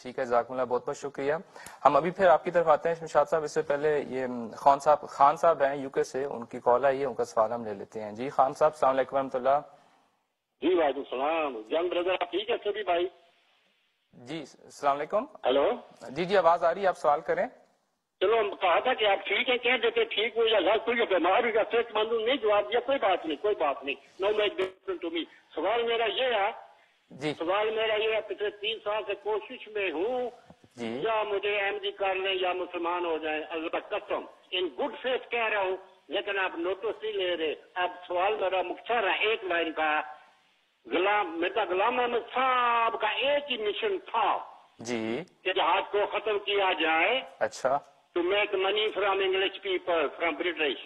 ٹھیک ہے، جزاکم اللہ، بہت بہت شکریہ. ہم ابھی پھر آپ کی طرف آتے ہیں شمشاد صاحب. اس سے پہلے یہ خان صاحب ہیں یو کے سے، ان کی کال آئی ہے، ان کا سوال ہم لے لیتے ہیں. جی خان صاحب، السلام علیکم ورحمۃ اللہ. جی وعلیکم السلام. جنگ بردر آپ ٹھیک ہے سبھی بھائی؟ جی السلام علیکم. ہیلو. جی آواز آ رہی ہے، آپ سوال کریں. چلو ہم کہا تھا کہ آپ ٹھیک ہے کہہ دیتے ٹھیک ہو یا غلط ہو یا بیمار ہو یا صحت مند ہو، نہیں جواب دیا، کوئی بات نہیں. No make different to me. سوال میرا یہ ہے، جی پچھلے 3 سال سے کوشش میں ہوں جی یا مجھے احمدی کر لیں یا مسلمان ہو جائیں، اللہ قسم ان گڈ فیتھ کہہ رہا ہوں، لیکن آپ نوٹس نہیں لے رہے. اب سوال میرا مختصر ہے، ایک لائن کا. مرزا غلام احمد صاحب کا ایک ہی مشن تھا جی. کہ جہاد کو ختم کیا جائے. اچھا to make money from English people, from British.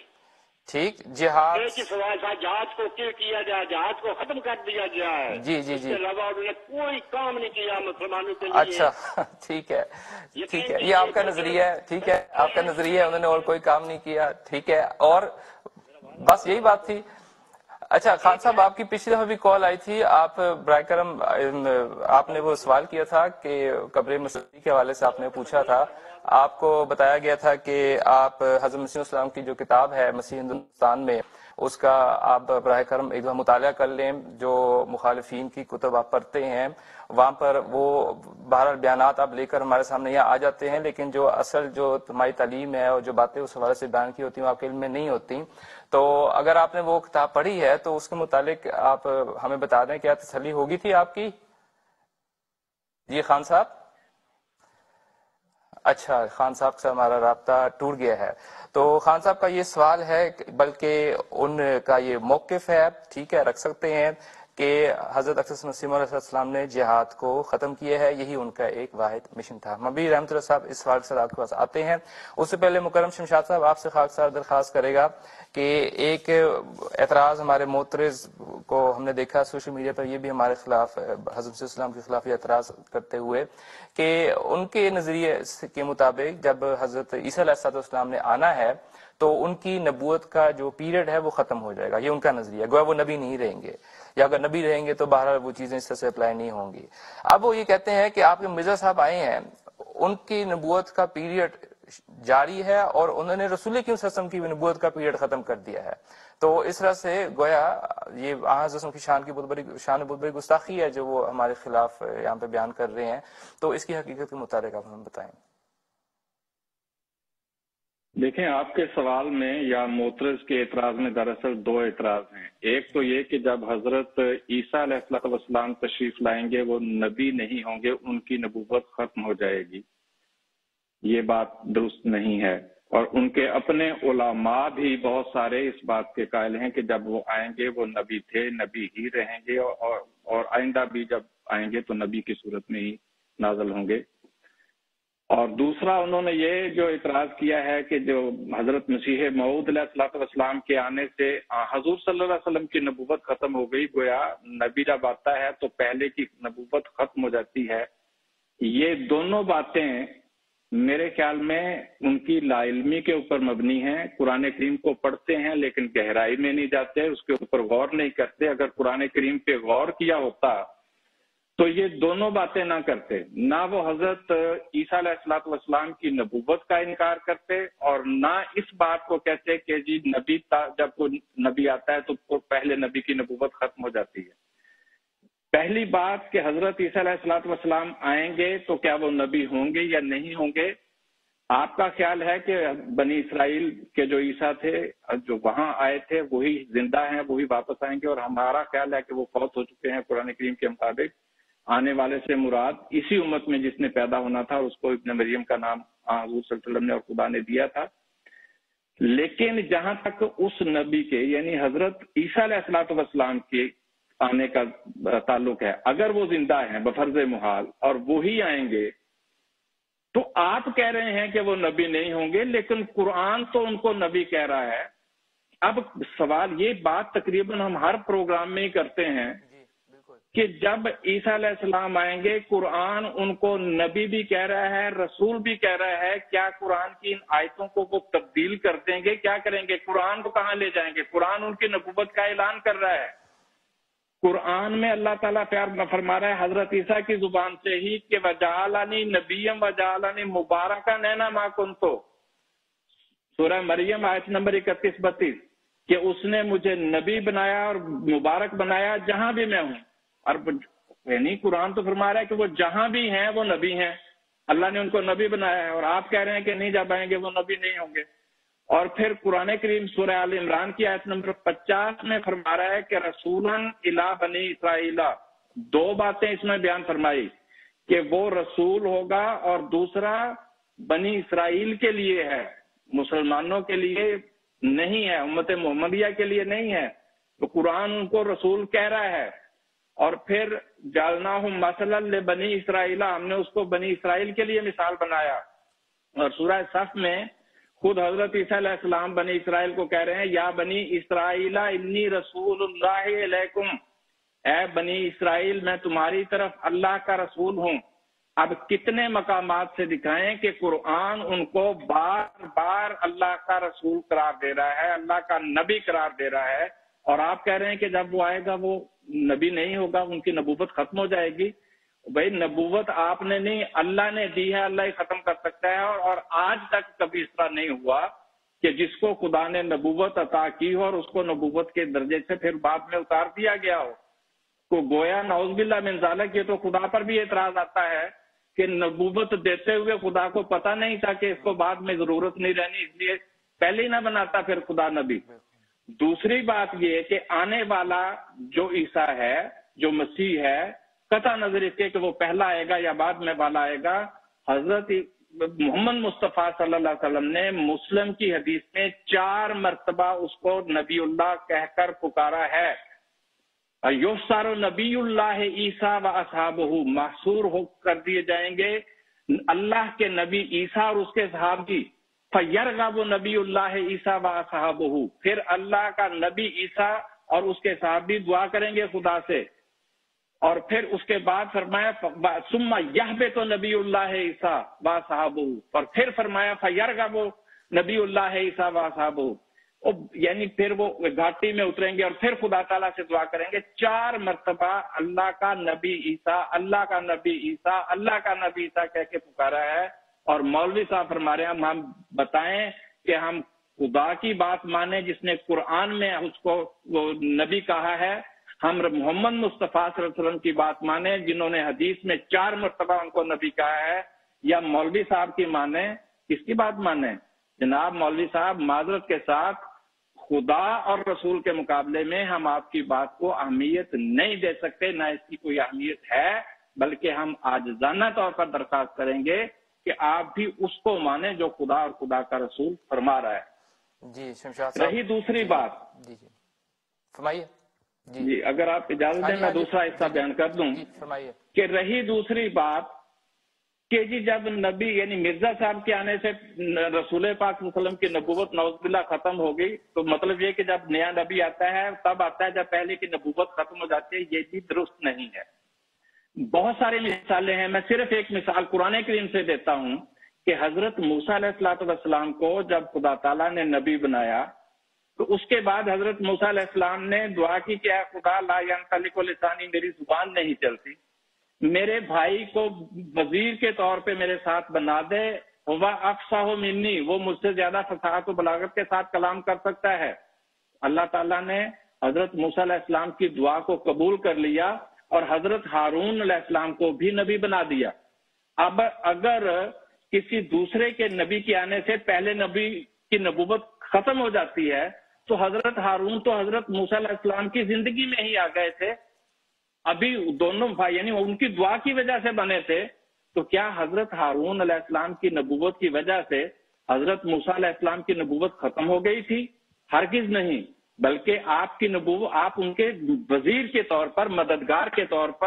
ٹھیک. جہاد. ایک ہی سوال تھا، جہاز کو کیا جائے، جہاز کو ختم کر دیا جائے. جی اس کے علاوہ انہوں نے کوئی کام نہیں کیا مسلمانوں کے لیے. اچھا ٹھیک ہے، یہ آپ کا نظریہ ہے. ٹھیک ہے، آپ کا نظریہ ہے، انہوں نے اور کوئی کام نہیں کیا. ٹھیک ہے، اور بس یہی بات تھی. اچھا خان صاحب، آپ کی پچھلی دفعہ بھی کال آئی تھی، آپ برائے کرم آپ نے وہ سوال کیا تھا کہ قبر مسیح کے حوالے سے آپ نے پوچھا تھا. آپ کو بتایا گیا تھا کہ آپ حضرت مسیح السلام کی جو کتاب ہے مسیح ہندوستان میں، اس کا آپ براہ کرم ایک دفعہ مطالعہ کر لیں. جو مخالفین کی کتب آپ پڑھتے ہیں وہاں پر وہ بہرحال بیانات آپ لے کر ہمارے سامنے یہاں آ جاتے ہیں، لیکن جو اصل جو تمہاری تعلیم ہے اور جو باتیں اس حوالے سے بیان کی ہوتی ہیں وہ آپ کے علم میں نہیں ہوتی. تو اگر آپ نے وہ کتاب پڑھی ہے تو اس کے متعلق آپ ہمیں بتا دیں، کیا تسلی ہوگی تھی آپ کی؟ جی خان صاحب. اچھا، خان صاحب سے ہمارا رابطہ ٹوٹ گیا ہے. تو خان صاحب کا یہ سوال ہے، بلکہ ان کا یہ موقف ہے، ٹھیک ہے، رکھ سکتے ہیں کہ حضرت اقدس مسیح علیہ السلام نے جہاد کو ختم کیا ہے، یہی ان کا ایک واحد مشن تھا. مبی رحمۃ اللہ صاحب اس سوال کے ساتھ آپ کے پاس آتے ہیں. اس سے پہلے مکرم شمشاد صاحب آپ سے خاکسار درخواست کرے گا کہ ایک اعتراض ہمارے معترض کو ہم نے دیکھا سوشل میڈیا پر، یہ بھی ہمارے خلاف حضرت صلی اللہ علیہ وسلم کے خلاف یہ اعتراض کرتے ہوئے کہ ان کے نظریے کے مطابق جب حضرت عیسیٰ علیہ السلام نے آنا ہے تو ان کی نبوت کا جو پیریڈ ہے وہ ختم ہو جائے گا. یہ ان کا نظریہ ہے، گویا وہ نبی نہیں رہیں گے، یا اگر نبی رہیں گے تو بہرحال وہ چیزیں اس طرح سے اپلائی نہیں ہوں گی. اب وہ یہ کہتے ہیں کہ آپ کے مرزا صاحب آئے ہیں، ان کی نبوت کا پیریڈ جاری ہے اور انہوں نے رسول کریم صلی اللہ علیہ وسلم کی نبوت کا پیریڈ ختم کر دیا ہے. تو اس طرح سے گویا یہ حضرت کی شان بہت بڑی گستاخی ہے جو وہ ہمارے خلاف یہاں پہ بیان کر رہے ہیں. تو اس کی حقیقت کے متعلق آپ ہمیں بتائیں. دیکھیں، آپ کے سوال میں یا معترض کے اعتراض میں دراصل 2 اعتراض ہیں. ایک تو یہ کہ جب حضرت عیسیٰ علیہ السلام تشریف لائیں گے وہ نبی نہیں ہوں گے، ان کی نبوت ختم ہو جائے گی. یہ بات درست نہیں ہے، اور ان کے اپنے علماء بھی بہت سارے اس بات کے قائل ہیں کہ جب وہ آئیں گے وہ نبی تھے، نبی ہی رہیں گے، اور آئندہ بھی جب آئیں گے تو نبی کی صورت میں ہی نازل ہوں گے. اور دوسرا انہوں نے یہ جو اعتراض کیا ہے کہ جو حضرت مسیح موعود علیہ السلام کے آنے سے حضور صلی اللہ علیہ وسلم کی نبوت ختم ہو گئی، گویا نبی جب آتا ہے تو پہلے کی نبوت ختم ہو جاتی ہے. یہ دونوں باتیں میرے خیال میں ان کی لا علمی کے اوپر مبنی ہیں. قرآن کریم کو پڑھتے ہیں لیکن گہرائی میں نہیں جاتے، اس کے اوپر غور نہیں کرتے. اگر قرآن کریم پہ غور کیا ہوتا تو یہ دونوں باتیں نہ کرتے، نہ وہ حضرت عیسیٰ علیہ السلام کی نبوت کا انکار کرتے اور نہ اس بات کو کہتے کہ جی نبی جب کوئی نبی آتا ہے تو پہلے نبی کی نبوت ختم ہو جاتی ہے. پہلی بات کہ حضرت عیسیٰ علیہ السلام آئیں گے تو کیا وہ نبی ہوں گے یا نہیں ہوں گے؟ آپ کا خیال ہے کہ بنی اسرائیل کے جو عیسیٰ تھے جو وہاں آئے تھے وہی زندہ ہیں، وہی واپس آئیں گے، اور ہمارا خیال ہے کہ وہ فوت ہو چکے ہیں. قرآن کریم کے مطابق آنے والے سے مراد اسی امت میں جس نے پیدا ہونا تھا، اس کو ابن مریم کا نام حضور صلی اللہ علیہ وسلم نے اور خدا نے دیا تھا. لیکن جہاں تک اس نبی کے یعنی حضرت عیسیٰ علیہ السلام کے آنے کا تعلق ہے، اگر وہ زندہ ہیں بفرض محال اور وہی آئیں گے تو آپ کہہ رہے ہیں کہ وہ نبی نہیں ہوں گے، لیکن قرآن تو ان کو نبی کہہ رہا ہے. اب سوال یہ بات تقریباً ہم ہر پروگرام میں ہی کرتے ہیں کہ جب عیسیٰ علیہ السلام آئیں گے قرآن ان کو نبی بھی کہہ رہا ہے، رسول بھی کہہ رہا ہے، کیا قرآن کی ان آیتوں کو وہ تبدیل کر دیں گے؟ کیا کریں گے؟ قرآن کو کہاں لے جائیں گے؟ قرآن ان کی نبوت کا اعلان کر رہا ہے. قرآن میں اللہ تعالیٰ پیار فرما رہا ہے حضرت عیسیٰ کی زبان سے ہی کہ وجعلنی نبیم وجعلنی مبارکن اینما کنت، سورہ مریم آیت نمبر 31-32، کہ اس نے مجھے نبی بنایا اور مبارک بنایا جہاں بھی میں ہوں۔ اور یعنی قرآن تو فرما رہا ہے کہ وہ جہاں بھی ہیں وہ نبی ہیں، اللہ نے ان کو نبی بنایا ہے، اور آپ کہہ رہے ہیں کہ نہیں جب آئیں گے وہ نبی نہیں ہوں گے۔ اور پھر قرآن کریم سورہ آل عمران کی آیت نمبر 50 میں فرما رہا ہے کہ رسولاً الی بنی اسرائیل، دو باتیں اس میں بیان فرمائی کہ وہ رسول ہوگا اور دوسرا بنی اسرائیل کے لیے ہے، مسلمانوں کے لیے نہیں ہے، امت محمدیہ کے لیے نہیں ہے، تو قرآن ان کو رسول کہہ رہا ہے۔ اور پھر جعلناہم مثلا لبنی اسرائیل، ہم نے اس کو بنی اسرائیل کے لیے مثال بنایا۔ اور سورہ صف میں خود حضرت عیسیٰ علیہ السلام بنی اسرائیل کو کہہ رہے ہیں یا بنی اسرائیل انی رسول اللہ علیکم، اے بنی اسرائیل میں تمہاری طرف اللہ کا رسول ہوں۔ اب کتنے مقامات سے دکھائیں کہ قرآن ان کو بار بار اللہ کا رسول قرار دے رہا ہے، اللہ کا نبی قرار دے رہا ہے، اور آپ کہہ رہے ہیں کہ جب وہ آئے گا وہ نبی نہیں ہوگا، ان کی نبوت ختم ہو جائے گی۔ بھائی نبوت آپ نے نہیں، اللہ نے دی ہے، اللہ ہی ختم کر سکتا ہے، اور آج تک کبھی اس طرح نہیں ہوا کہ جس کو خدا نے نبوت عطا کی ہو اور اس کو نبوت کے درجے سے پھر بعد میں اتار دیا گیا ہو۔ تو گویا نعوذ باللہ من ذالک، یہ تو خدا پر بھی اعتراض آتا ہے کہ نبوت دیتے ہوئے خدا کو پتہ نہیں تھا کہ اس کو بعد میں ضرورت نہیں رہنی، اس لیے پہلے ہی نہ بناتا پھر خدا نبی۔ دوسری بات یہ کہ آنے والا جو عیسیٰ ہے، جو مسیح ہے، قطع نظر اس کے کہ وہ پہلا آئے گا یا بعد میں والا آئے گا، حضرت محمد مصطفیٰ صلی اللہ علیہ وسلم نے مسلم کی حدیث میں 4 مرتبہ اس کو نبی اللہ کہہ کر پکارا ہے۔ یحشر نبی اللہ عیسیٰ و اصحابہ، محصور ہو کر دیے جائیں گے اللہ کے نبی عیسیٰ اور اس کے صحابی۔ فیرغب نبی اللہ عیسیٰ و اصحابہ، پھر اللہ کا نبی عیسیٰ اور اس کے صحابی دعا کریں گے خدا سے، اور پھر اس کے بعد فرمایا ثم یہبط نبی اللہ عیسیٰ و اصحابہ، اور پھر فرمایا فیرغب نبی اللہ عیسیٰ و اصحابہ، یعنی پھر وہ گھاٹی میں اتریں گے اور پھر خدا تعالیٰ سے دعا کریں گے۔ 4 مرتبہ اللہ کا نبی عیسیٰ، اللہ کا نبی عیسیٰ، اللہ کا نبی عیسیٰ کہہ کے پکارا ہے۔ اور مولوی صاحب فرما رہے ہیں ہم بتائیں کہ ہم خدا کی بات مانیں جس نے قرآن میں اس کو وہ نبی کہا ہے، ہم محمد مصطفیٰ صلی اللہ علیہ وسلم کی بات مانیں جنہوں نے حدیث میں 4 مرتبہ ان کو نبی کہا ہے، یا مولوی صاحب کی مانیں؟ کس کی بات مانیں؟ جناب مولوی صاحب معذرت کے ساتھ خدا اور رسول کے مقابلے میں ہم آپ کی بات کو اہمیت نہیں دے سکتے، نہ اس کی کوئی اہمیت ہے، بلکہ ہم عاجزانہ طور پر درخواست کریں گے کہ آپ بھی اس کو مانیں جو خدا اور خدا کا رسول فرما رہا ہے۔ جی شمشاد صاحب، رہی دوسری بات، جی فرمائیے۔ جی اگر آپ اجازت دیں میں دوسرا حصہ بیان کر دوں فرمائیے کہ رہی دوسری بات کہ جی جب نبی یعنی مرزا صاحب کے آنے سے رسول پاک صلی اللہ علیہ وسلم کی نبوت نعوذ باللہ ختم ہو گئی، تو مطلب یہ کہ جب نیا نبی آتا ہے تب آتا ہے جب پہلے کی نبوت ختم ہو جاتی ہے، یہ بھی درست نہیں ہے۔ بہت ساری مثالیں ہیں، میں صرف ایک مثال قرآن کریم سے دیتا ہوں کہ حضرت موسیٰ علیہ السلام کو جب خدا تعالیٰ نے نبی بنایا تو اس کے بعد حضرت موسیٰ علیہ السلام نے دعا کی کہ اے خدا لا ینطلق لسانی، میری زبان نہیں چلتی، میرے بھائی کو وزیر کے طور پہ میرے ساتھ بنا دے، ہوا افصح منی، وہ مجھ سے زیادہ فصاحت و بلاغت کے ساتھ کلام کر سکتا ہے۔ اللہ تعالیٰ نے حضرت موسیٰ علیہ السلام کی دعا کو قبول کر لیا اور حضرت ہارون علیہ السلام کو بھی نبی بنا دیا۔ اب اگر کسی دوسرے کے نبی کے آنے سے پہلے نبی کی نبوت ختم ہو جاتی ہے تو حضرت ہارون تو حضرت موسیٰ علیہ السلام کی زندگی میں ہی آ گئے تھے، ابھی دونوں بھائی یعنی ان کی دعا کی وجہ سے بنے تھے، تو کیا حضرت ہارون علیہ السلام کی نبوت کی وجہ سے حضرت موسیٰ علیہ السلام کی نبوت ختم ہو گئی تھی؟ ہرگز نہیں، بلکہ آپ کی نبوت، آپ ان کے وزیر کے طور پر، مددگار کے طور پر